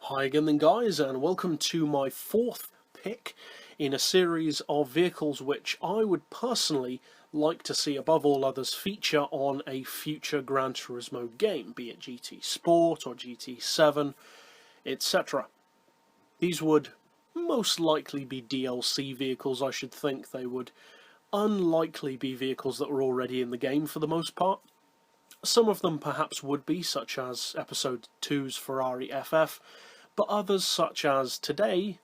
Hi again then guys, and welcome to my fourth pick in a series of vehicles which I would personally like to see above all others feature on a future Gran Turismo game, be it GT Sport or GT7, etc. These would most likely be DLC vehicles, I should think. They would unlikely be vehicles that were already in the game for the most part. Some of them perhaps would be, such as Episode 2's Ferrari FF, but others, such as today,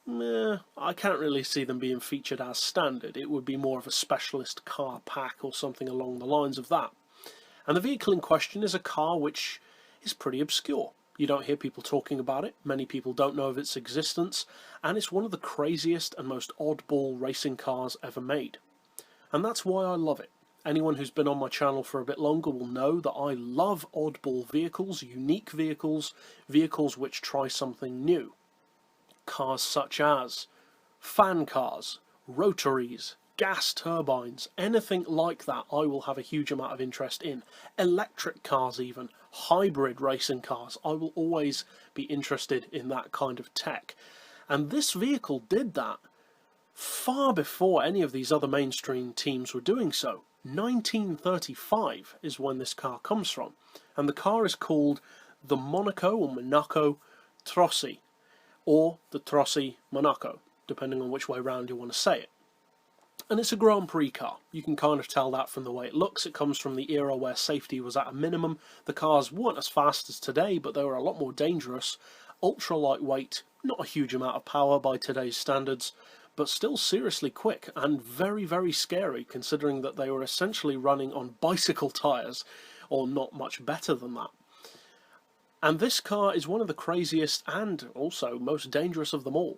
I can't really see them being featured as standard. It would be more of a specialist car pack or something along the lines of that. And the vehicle in question is a car which is pretty obscure. You don't hear people talking about it, many people don't know of its existence, and it's one of the craziest and most oddball racing cars ever made. And that's why I love it. Anyone who's been on my channel for a bit longer will know that I love oddball vehicles, unique vehicles, vehicles which try something new. Cars such as fan cars, rotaries, gas turbines, anything like that I will have a huge amount of interest in. Electric cars even, hybrid racing cars, I will always be interested in that kind of tech. And this vehicle did that far before any of these other mainstream teams were doing so. 1935 is when this car comes from, and the car is called the Monaco Trossi, or the Trossi Monaco, depending on which way round you want to say it. And it's a Grand Prix car. You can kind of tell that from the way it looks. It comes from the era where safety was at a minimum. The cars weren't as fast as today, but they were a lot more dangerous, ultra lightweight, not a huge amount of power by today's standards, but still seriously quick and very, very scary, considering that they were essentially running on bicycle tyres, or not much better than that. And this car is one of the craziest and also most dangerous of them all.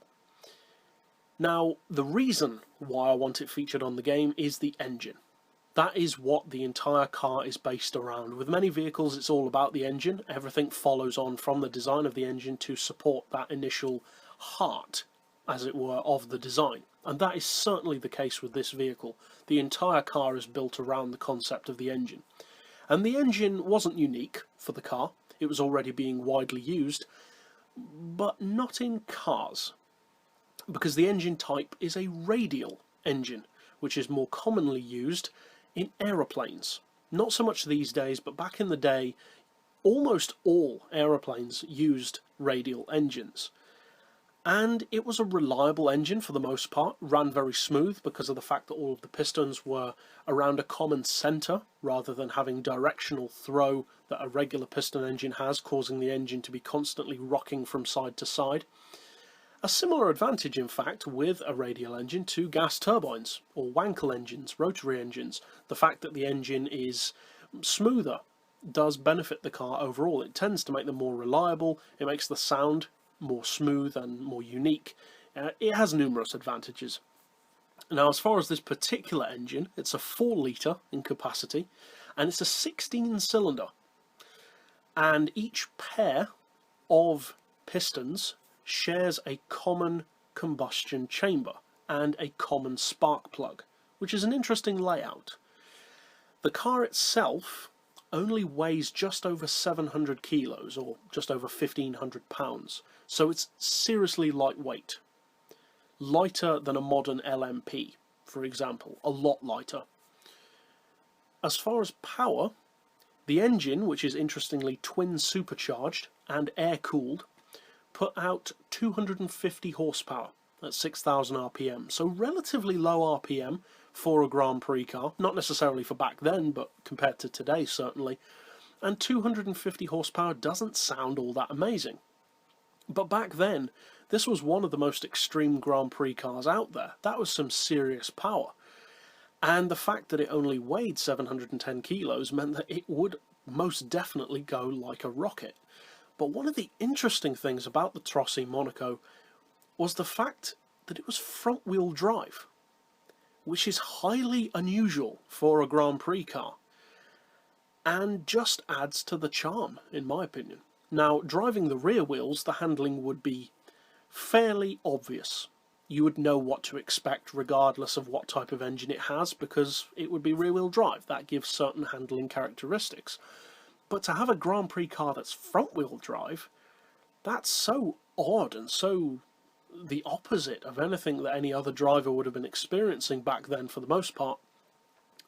Now, the reason why I want it featured on the game is the engine. That is what the entire car is based around. With many vehicles, it's all about the engine. Everything follows on from the design of the engine to support that initial heart, as it were, of the design. And that is certainly the case with this vehicle. The entire car is built around the concept of the engine. And the engine wasn't unique for the car. It was already being widely used, but not in cars, because the engine type is a radial engine, which is more commonly used in aeroplanes. Not so much these days, but back in the day, almost all aeroplanes used radial engines. And it was a reliable engine for the most part, ran very smooth because of the fact that all of the pistons were around a common centre rather than having directional throw that a regular piston engine has, causing the engine to be constantly rocking from side to side. A similar advantage, in fact, with a radial engine to gas turbines or Wankel engines, rotary engines. The fact that the engine is smoother does benefit the car overall. It tends to make them more reliable, it makes the sound more smooth and more unique. It has numerous advantages. Now, as far as this particular engine, it's a 4 litre in capacity, and it's a 16-cylinder. And each pair of pistons shares a common combustion chamber and a common spark plug, which is an interesting layout. The car itself only weighs just over 700 kilos, or just over 1,500 pounds, so it's seriously lightweight. Lighter than a modern LMP, for example, a lot lighter. As far as power, the engine, which is interestingly twin supercharged and air-cooled, put out 250 horsepower at 6,000 RPM, so relatively low RPM for a Grand Prix car, not necessarily for back then, but compared to today certainly, and 250 horsepower doesn't sound all that amazing. But back then, this was one of the most extreme Grand Prix cars out there. That was some serious power. And the fact that it only weighed 710 kilos meant that it would most definitely go like a rocket. But one of the interesting things about the Trossi Monaco was the fact that it was front-wheel drive, which is highly unusual for a Grand Prix car, and just adds to the charm, in my opinion. Now, driving the rear wheels, the handling would be fairly obvious. You would know what to expect regardless of what type of engine it has, because it would be rear-wheel drive. That gives certain handling characteristics. But to have a Grand Prix car that's front-wheel drive That's so odd and so the opposite of anything that any other driver would have been experiencing back then for the most part,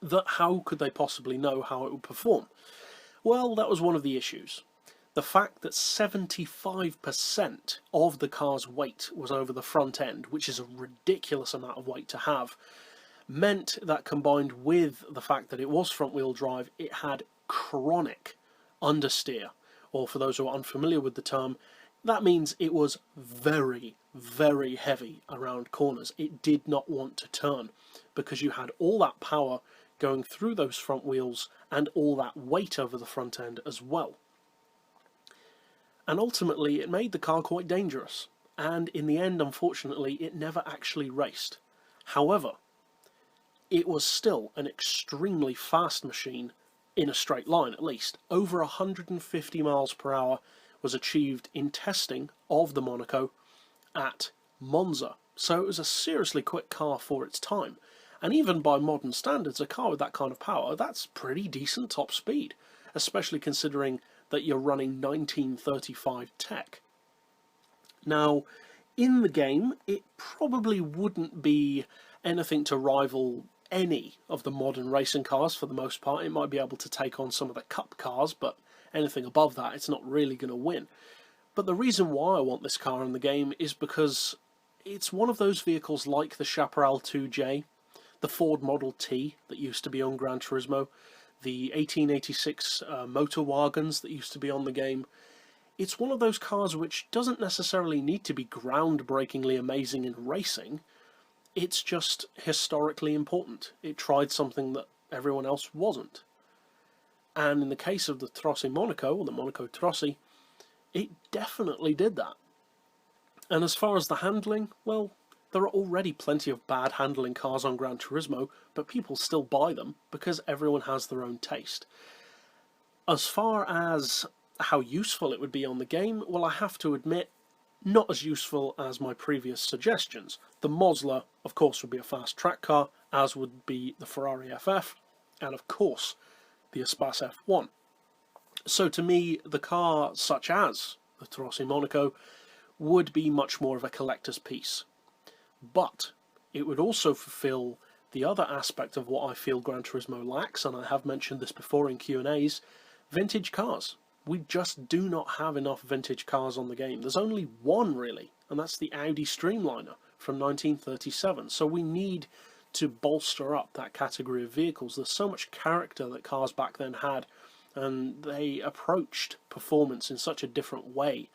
that how could they possibly know how it would perform? Well, that was one of the issues. The fact that 75% of the car's weight was over the front end, which is a ridiculous amount of weight to have, meant that combined with the fact that it was front-wheel drive, it had chronic understeer, or for those who are unfamiliar with the term, that means it was very, very heavy around corners. It did not want to turn because you had all that power going through those front wheels and all that weight over the front end as well. And ultimately it made the car quite dangerous, and in the end, unfortunately, it never actually raced. However, it was still an extremely fast machine, in a straight line at least. Over 150 miles per hour was achieved in testing of the Monaco at Monza. So it was a seriously quick car for its time. And even by modern standards, a car with that kind of power, that's pretty decent top speed, especially considering that you're running 1935 tech. Now, in the game, it probably wouldn't be anything to rival any of the modern racing cars for the most part. It might be able to take on some of the cup cars, but anything above that, it's not really going to win. But the reason why I want this car in the game is because it's one of those vehicles like the Chaparral 2J, the Ford Model T that used to be on Gran Turismo, the 1886 motor wagons that used to be on the game. It's one of those cars which doesn't necessarily need to be groundbreakingly amazing in racing. It's just historically important. It tried something that everyone else wasn't. And in the case of the Trossi Monaco, or the Monaco Trossi, it definitely did that. And as far as the handling, well, there are already plenty of bad handling cars on Gran Turismo, but people still buy them because everyone has their own taste. As far as how useful it would be on the game, well, I have to admit, not as useful as my previous suggestions. The Mosler, of course, would be a fast track car, as would be the Ferrari FF, and of course, the Espace F1. So to me, the car such as the Trossi Monaco would be much more of a collector's piece. But it would also fulfill the other aspect of what I feel Gran Turismo lacks, and I have mentioned this before in Q&As, vintage cars. We just do not have enough vintage cars on the game. There's only one really, and that's the Audi Streamliner from 1937. So we need to bolster up that category of vehicles. There's so much character that cars back then had, and they approached performance in such a different way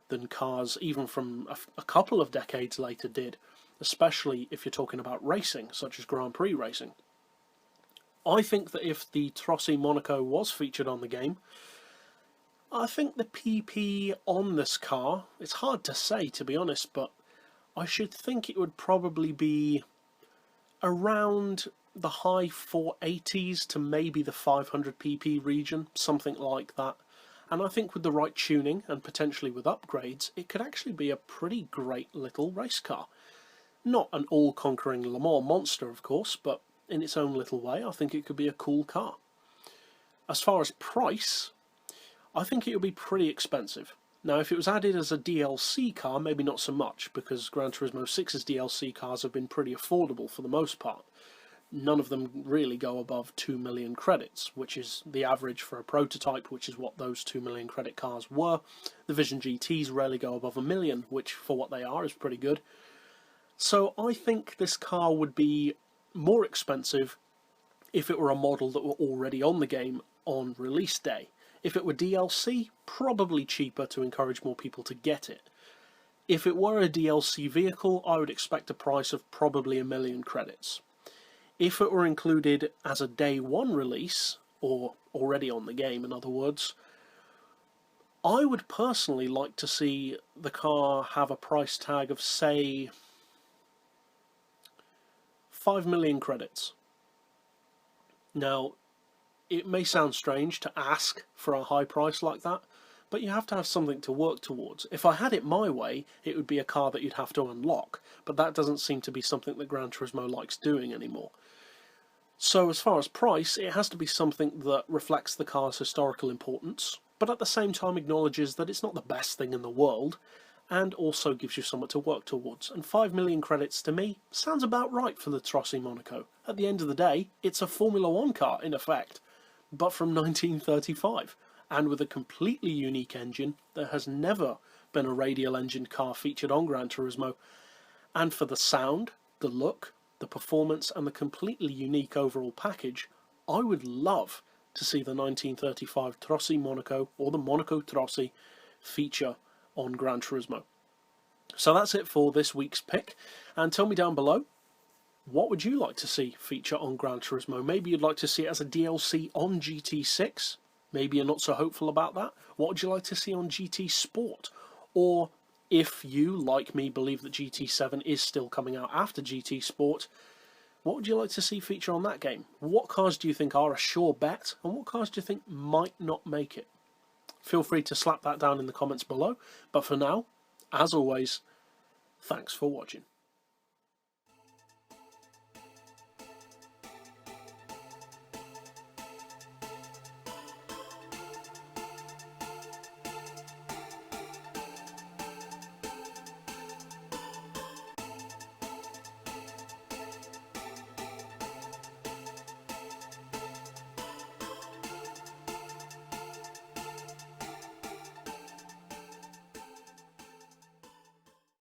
than cars even from a couple of decades later did, especially if you're talking about racing, such as Grand Prix racing. I think that if the Trossi Monaco was featured on the game, I think the PP on this car, it's hard to say to be honest, but I should think it would probably be around the high 480s to maybe the 500 PP region, something like that. And I think with the right tuning and potentially with upgrades, it could actually be a pretty great little race car. Not an all-conquering Le Mans monster, of course, but in its own little way, I think it could be a cool car. As far as price, I think it would be pretty expensive. Now, if it was added as a DLC car, maybe not so much, because Gran Turismo 6's DLC cars have been pretty affordable for the most part. None of them really go above 2 million credits, which is the average for a prototype, which is what those 2 million credit cars were. The Vision GTs rarely go above 1 million, which for what they are is pretty good. So I think this car would be more expensive if it were a model that were already on the game on release day. If it were DLC, probably cheaper to encourage more people to get it. If it were a DLC vehicle, I would expect a price of probably 1 million credits. If it were included as a day one release, or already on the game in other words, I would personally like to see the car have a price tag of, say, 5 million credits. Now, it may sound strange to ask for a high price like that, but you have to have something to work towards. If I had it my way, it would be a car that you'd have to unlock, but that doesn't seem to be something that Gran Turismo likes doing anymore. So as far as price, it has to be something that reflects the car's historical importance, but at the same time acknowledges that it's not the best thing in the world, and also gives you something to work towards. And 5 million credits to me sounds about right for the Trossi Monaco. At the end of the day, it's a Formula 1 car in effect, but from 1935, and with a completely unique engine. There has never been a radial-engined car featured on GranTurismo, and for the sound, the look, the performance, and the completely unique overall package, I would love to see the 1935 Trossi Monaco, or the Monaco Trossi, feature on GranTurismo. So that's it for this week's pick, and tell me down below, what would you like to see feature on GranTurismo? Maybe you'd like to see it as a DLC on GT6, maybe you're not so hopeful about that. What would you like to see on GT Sport? Or if you, like me, believe that GT7 is still coming out after GT Sport, what would you like to see feature on that game? What cars do you think are a sure bet, and what cars do you think might not make it? Feel free to slap that down in the comments below, but for now, as always, thanks for watching.